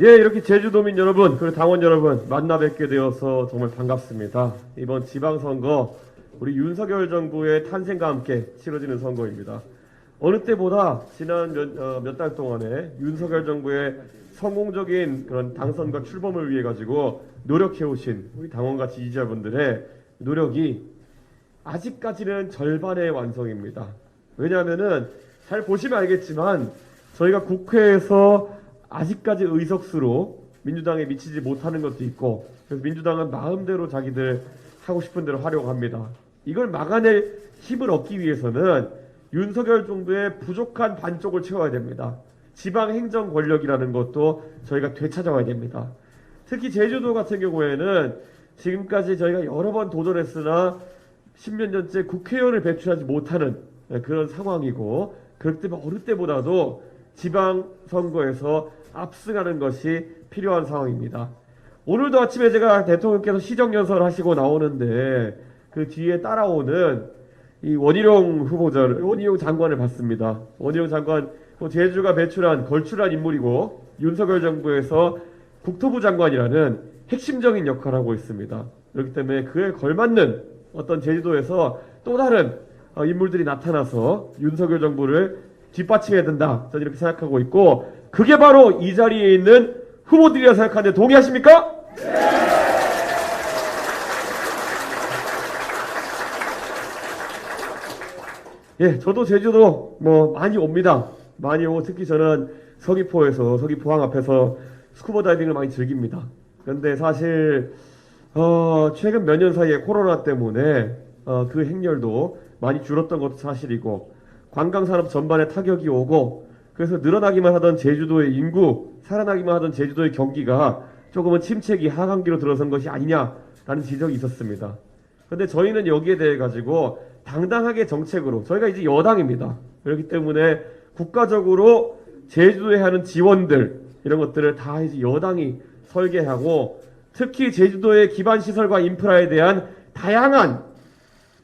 예, 이렇게 제주도민 여러분, 그리고 당원 여러분 만나 뵙게 되어서 정말 반갑습니다. 이번 지방선거 우리 윤석열 정부의 탄생과 함께 치러지는 선거입니다. 어느 때보다 지난 몇 달 동안에 윤석열 정부의 성공적인 그런 당선과 출범을 위해 가지고 노력해오신 우리 당원과 지지자분들의 노력이 아직까지는 절반의 완성입니다. 왜냐하면은 잘 보시면 알겠지만 저희가 국회에서 아직까지 의석수로 민주당에 미치지 못하는 것도 있고, 그래서 민주당은 마음대로 자기들 하고 싶은 대로 하려고 합니다. 이걸 막아낼 힘을 얻기 위해서는 윤석열 정부의 부족한 반쪽을 채워야 됩니다. 지방 행정 권력이라는 것도 저희가 되찾아와야 됩니다. 특히 제주도 같은 경우에는 지금까지 저희가 여러 번 도전했으나 10년 전째 국회의원을 배출하지 못하는 그런 상황이고, 그렇기 때문에 어느 때보다도 지방선거에서 압승하는 것이 필요한 상황입니다. 오늘도 아침에 제가 대통령께서 시정연설 하시고 나오는데 그 뒤에 따라오는 이 원희룡 장관을 봤습니다. 원희룡 장관, 제주가 배출한 걸출한 인물이고 윤석열 정부에서 국토부 장관이라는 핵심적인 역할을 하고 있습니다. 그렇기 때문에 그에 걸맞는 어떤 제주도에서 또 다른 인물들이 나타나서 윤석열 정부를 뒷받침해야 된다. 저는 이렇게 생각하고 있고, 그게 바로 이 자리에 있는 후보들이라 생각하는데 동의하십니까? 예, 저도 제주도 많이 옵니다. 많이 오고, 특히 저는 서귀포항 앞에서 스쿠버 다이빙을 많이 즐깁니다. 그런데 사실 최근 몇 년 사이에 코로나 때문에 그 행렬도 많이 줄었던 것도 사실이고, 관광산업 전반에 타격이 오고, 그래서 늘어나기만 하던 제주도의 인구, 살아나기만 하던 제주도의 경기가 조금은 침체기 하강기로 들어선 것이 아니냐라는 지적이 있었습니다. 그런데 저희는 여기에 대해 가지고 당당하게 정책으로, 저희가 이제 여당입니다. 그렇기 때문에 국가적으로 제주도에 하는 지원들, 이런 것들을 다 이제 여당이 설계하고, 특히 제주도의 기반시설과 인프라에 대한 다양한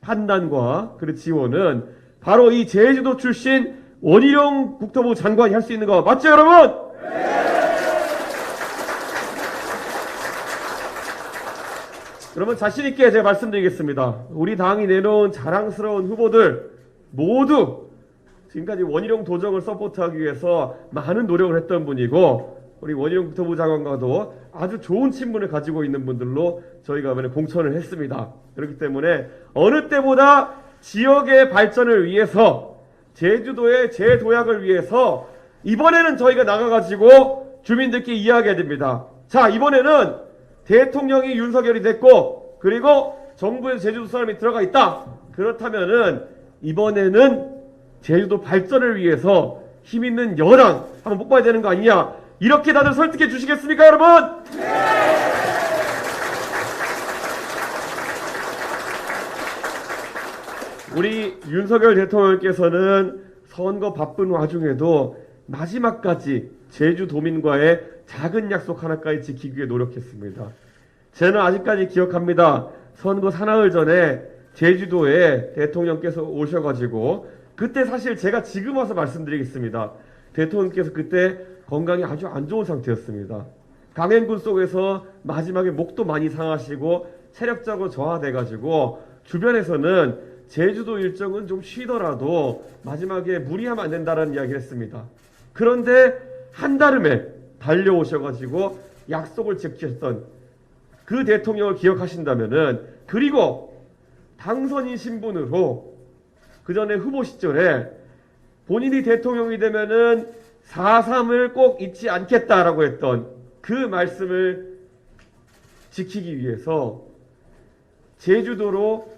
판단과 그 지원은 바로 이 제주도 출신 원희룡 국토부 장관이 할 수 있는 거 맞죠, 여러분? 여러분, 자신있게 제가 말씀드리겠습니다. 우리 당이 내놓은 자랑스러운 후보들 모두 지금까지 원희룡 도정을 서포트하기 위해서 많은 노력을 했던 분이고, 우리 원희룡 국토부 장관과도 아주 좋은 친분을 가지고 있는 분들로 저희가 이번에 공천을 했습니다. 그렇기 때문에 어느 때보다 지역의 발전을 위해서, 제주도의 재도약을 위해서 이번에는 저희가 나가가지고 주민들께 이야기해야 됩니다. 자, 이번에는 대통령이 윤석열이 됐고, 그리고 정부에서 제주도 사람이 들어가 있다. 그렇다면은 이번에는 제주도 발전을 위해서 힘있는 여당 한번 뽑아야 되는 거 아니냐, 이렇게 다들 설득해 주시겠습니까, 여러분? 우리 윤석열 대통령께서는 선거 바쁜 와중에도 마지막까지 제주도민과의 작은 약속 하나까지 지키기 위해 노력했습니다. 저는 아직까지 기억합니다. 선거 사나흘 전에 제주도에 대통령께서 오셔가지고, 그때 사실 제가 지금 와서 말씀드리겠습니다. 대통령께서 그때 건강이 아주 안 좋은 상태였습니다. 강행군 속에서 마지막에 목도 많이 상하시고 체력적으로 저하돼가지고 주변에서는 제주도 일정은 좀 쉬더라도 마지막에 무리하면 안 된다는 이야기를 했습니다. 그런데 한달음에 달려오셔가지고 약속을 지키셨던 그 대통령을 기억하신다면은, 그리고 당선인 신분으로 그 전에 후보 시절에 본인이 대통령이 되면은 4.3을 꼭 잊지 않겠다라고 했던 그 말씀을 지키기 위해서 제주도로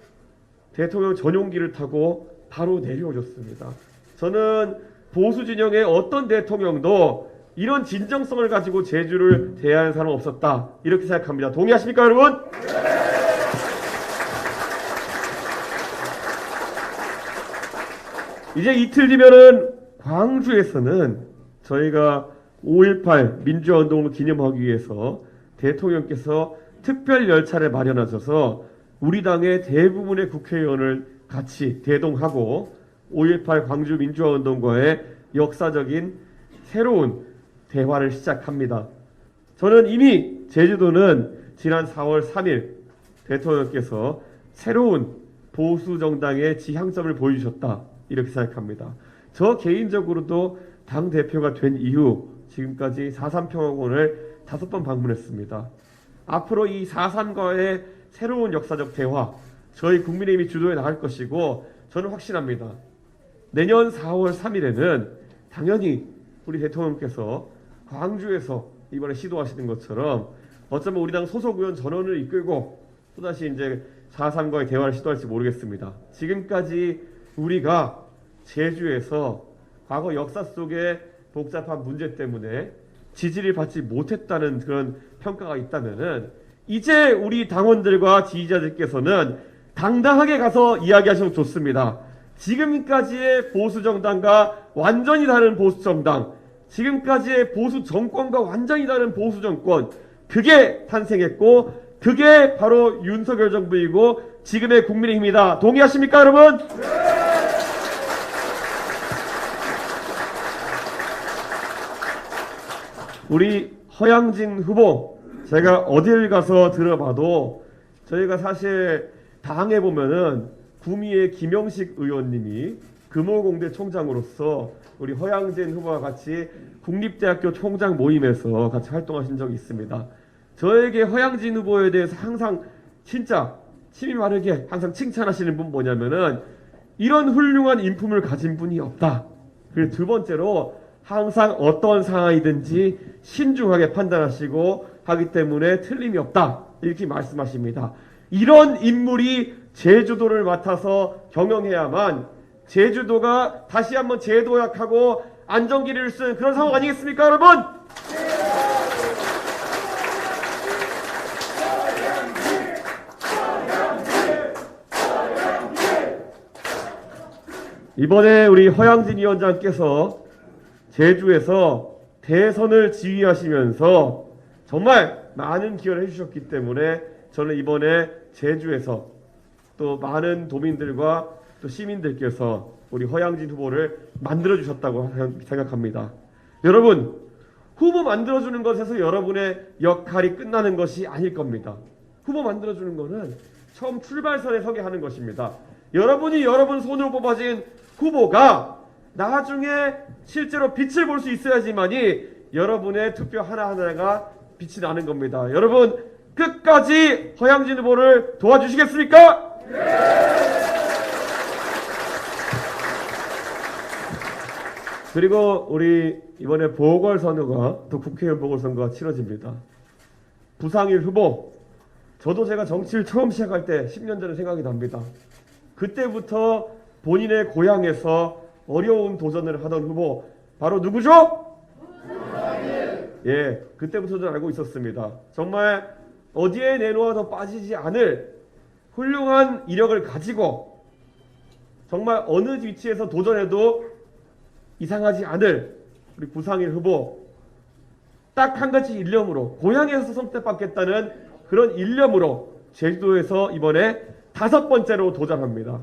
대통령 전용기를 타고 바로 내려오셨습니다. 저는 보수 진영의 어떤 대통령도 이런 진정성을 가지고 제주를 대하는 사람은 없었다, 이렇게 생각합니다. 동의하십니까, 여러분? 이제 이틀 뒤면은 광주에서는 저희가 5.18 민주화운동을 기념하기 위해서 대통령께서 특별 열차를 마련하셔서 우리 당의 대부분의 국회의원을 같이 대동하고 5.18 광주 민주화운동과의 역사적인 새로운 대화를 시작합니다. 저는 이미 제주도는 지난 4월 3일 대통령께서 새로운 보수 정당의 지향점을 보여주셨다, 이렇게 생각합니다. 저 개인적으로도 당 대표가 된 이후 지금까지 4.3 평화공원을 5번 방문했습니다. 앞으로 이 4.3과의 새로운 역사적 대화, 저희 국민의힘이 주도해 나갈 것이고, 저는 확신합니다. 내년 4월 3일에는 당연히 우리 대통령께서 광주에서 이번에 시도하시는 것처럼 어쩌면 우리 당 소속 의원 전원을 이끌고 또다시 이제 4.3과의 대화를 시도할지 모르겠습니다. 지금까지 우리가 제주에서 과거 역사 속의 복잡한 문제 때문에 지지를 받지 못했다는 그런 평가가 있다면은, 이제 우리 당원들과 지지자들께서는 당당하게 가서 이야기하시면 좋습니다. 지금까지의 보수 정당과 완전히 다른 보수 정당, 지금까지의 보수 정권과 완전히 다른 보수 정권, 그게 탄생했고 그게 바로 윤석열 정부이고 지금의 국민의힘이다. 동의하십니까, 여러분? 우리 허양진 후보, 제가 어딜 가서 들어봐도 저희가 사실 당에 보면은 구미의 김영식 의원님이 금호공대 총장으로서 우리 허양진 후보와 같이 국립대학교 총장 모임에서 같이 활동하신 적이 있습니다. 저에게 허양진 후보에 대해서 항상 진짜 침이 마르게 항상 칭찬하시는 분 뭐냐면은, 이런 훌륭한 인품을 가진 분이 없다. 그리고 두 번째로 항상 어떤 상황이든지 신중하게 판단하시고 하기 때문에 틀림이 없다, 이렇게 말씀하십니다. 이런 인물이 제주도를 맡아서 경영해야만 제주도가 다시 한번 재도약하고 안정기를 쓴 그런 상황 아니겠습니까, 여러분? 이번에 우리 허양진 위원장께서 제주에서 대선을 지휘하시면서 정말 많은 기여를 해주셨기 때문에 저는 이번에 제주에서 또 많은 도민들과 또 시민들께서 우리 허양진 후보를 만들어주셨다고 생각합니다. 여러분, 후보 만들어주는 것에서 여러분의 역할이 끝나는 것이 아닐 겁니다. 후보 만들어주는 것은 처음 출발선에 서게 하는 것입니다. 여러분이 여러분 손으로 뽑아진 후보가 나중에 실제로 빛을 볼 수 있어야지만이 여러분의 투표 하나하나가 빛이 나는 겁니다. 여러분, 끝까지 허양진 후보를 도와주시겠습니까? 그리고 우리 이번에 보궐선거가, 또 국회의원 보궐선거가 치러집니다. 부상일 후보, 저도 제가 정치를 처음 시작할 때 10년 전에 생각이 납니다. 그때부터 본인의 고향에서 어려운 도전을 하던 후보, 바로 누구죠? 예, 그때부터 저는 알고 있었습니다. 정말 어디에 내놓아도 빠지지 않을 훌륭한 이력을 가지고 정말 어느 위치에서 도전해도 이상하지 않을 우리 부상일 후보, 딱 한 가지 일념으로, 고향에서 선택받겠다는 그런 일념으로 제주도에서 이번에 5번째로 도전합니다.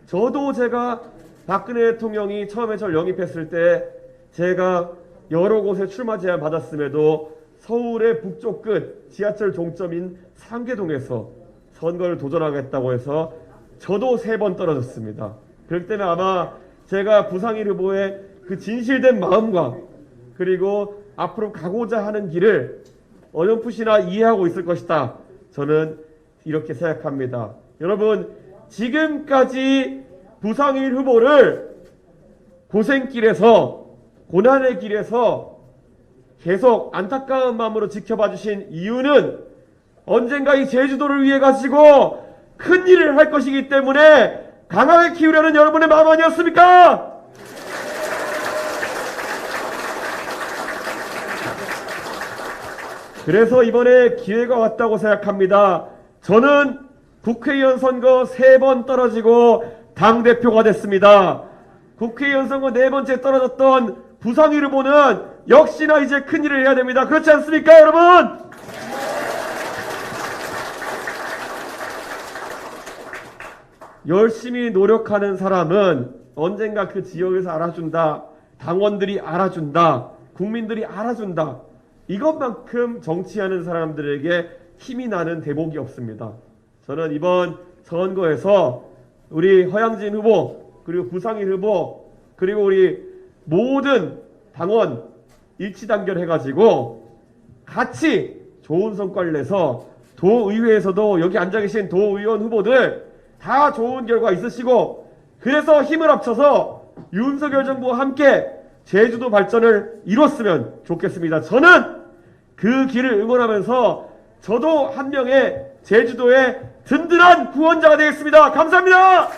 저도 제가 박근혜 대통령이 처음에 저를 영입했을 때 제가 여러 곳에 출마 제안 받았음에도 서울의 북쪽 끝 지하철 종점인 상계동에서 선거를 도전하겠다고 해서 저도 3번 떨어졌습니다. 그렇기 때문에 아마 제가 부상일 후보의 그 진실된 마음과 그리고 앞으로 가고자 하는 길을 어렴풋이나 이해하고 있을 것이다, 저는 이렇게 생각합니다. 여러분, 지금까지 부상일 후보를 고생길에서, 고난의 길에서 계속 안타까운 마음으로 지켜봐 주신 이유는 언젠가 이 제주도를 위해 가지고 큰 일을 할 것이기 때문에 강하게 키우려는 여러분의 마음 아니었습니까? 그래서 이번에 기회가 왔다고 생각합니다. 저는 국회의원 선거 3번 떨어지고 당대표가 됐습니다. 국회의원 선거 4번째 떨어졌던 부상일 후보는 역시나 이제 큰일을 해야 됩니다. 그렇지 않습니까, 여러분? 열심히 노력하는 사람은 언젠가 그 지역에서 알아준다, 당원들이 알아준다, 국민들이 알아준다, 이것만큼 정치하는 사람들에게 힘이 나는 대목이 없습니다. 저는 이번 선거에서 우리 허양진 후보, 그리고 구상일 후보, 그리고 우리 모든 당원 일치단결해가지고 같이 좋은 성과를 내서 도의회에서도 여기 앉아 계신 도의원 후보들 다 좋은 결과 있으시고, 그래서 힘을 합쳐서 윤석열 정부와 함께 제주도 발전을 이뤘으면 좋겠습니다. 저는 그 길을 응원하면서 저도 한 명의 제주도의 든든한 구원자가 되겠습니다. 감사합니다.